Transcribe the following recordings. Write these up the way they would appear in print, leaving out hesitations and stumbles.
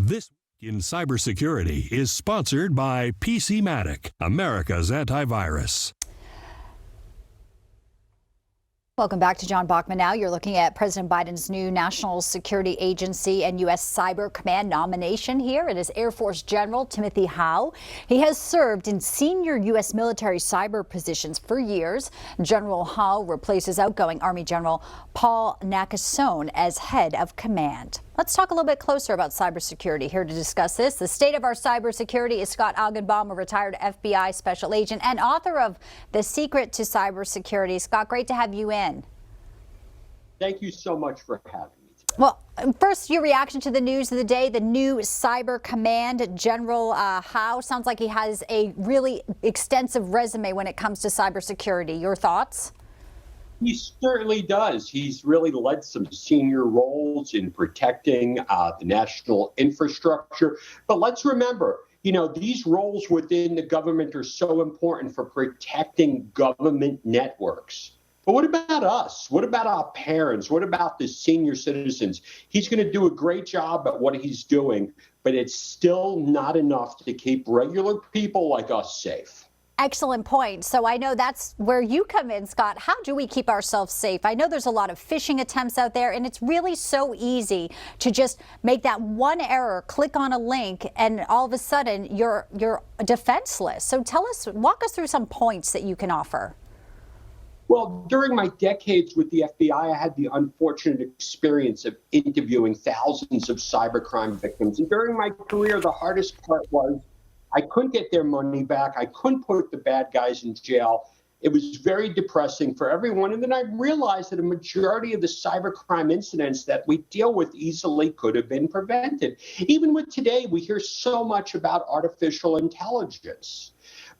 This Week in Cybersecurity is sponsored by PCmatic, America's antivirus. Welcome back to John Bachman Now. You're looking at President Biden's new National Security Agency and U.S. Cyber Command nomination here. It is Air Force General Timothy Howe. He has served in senior U.S. military cyber positions for years. General Howe replaces outgoing Army General Paul Nakasone as head of command. Let's talk a little bit closer about cybersecurity. Here to discuss this, the state of our cybersecurity, is Scott Augenbaum, a retired FBI special agent and author of The Secret to Cybersecurity. Scott, great to have you in. Thank you so much for having me today. Well, first, your reaction to the news of the day, the new Cyber Command General Howe. Sounds like he has a really extensive resume when it comes to cybersecurity. Your thoughts? He certainly does. He's really led some senior roles in protecting the national infrastructure. But let's remember, these roles within the government are so important for protecting government networks. But what about us? What about our parents? What about the senior citizens? He's going to do a great job at what he's doing, but it's still not enough to keep regular people like us safe. Excellent point. So I know that's where you come in, Scott. How do we keep ourselves safe? I know there's a lot of phishing attempts out there, and it's really so easy to just make that one error, click on a link, and all of a sudden you're defenseless. So walk us through some points that you can offer. Well, during my decades with the FBI, I had the unfortunate experience of interviewing thousands of cybercrime victims. And during my career, the hardest part was I couldn't get their money back. I couldn't put the bad guys in jail. It was very depressing for everyone. And then I realized that a majority of the cybercrime incidents that we deal with easily could have been prevented. Even with today, we hear so much about artificial intelligence.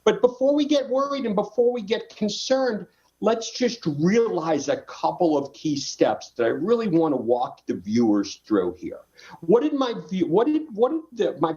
But before we get worried and before we get concerned, let's just realize a couple of key steps that I really want to walk the viewers through here. What did my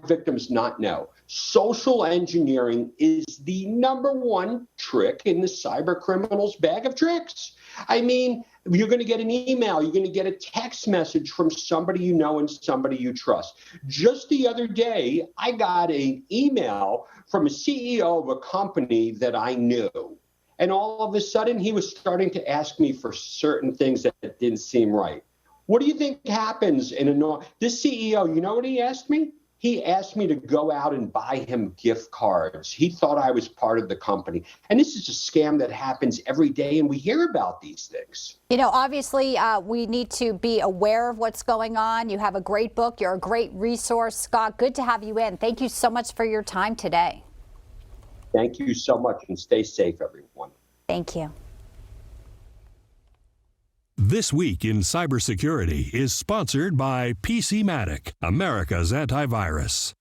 victims not know? Social engineering is the number one trick in the cyber criminal's bag of tricks. I mean, you're going to get an email, you're going to get a text message from somebody you know and somebody you trust. Just the other day, I got an email from a CEO of a company that I knew. And all of a sudden, he was starting to ask me for certain things that didn't seem right. What do you think happens this CEO, you know what he asked me? He asked me to go out and buy him gift cards. He thought I was part of the company. And this is a scam that happens every day, and we hear about these things. Obviously, we need to be aware of what's going on. You have a great book. You're a great resource. Scott, good to have you in. Thank you so much for your time today. Thank you so much, and stay safe, everyone. Thank you. This Week in Cybersecurity is sponsored by PCmatic, America's antivirus.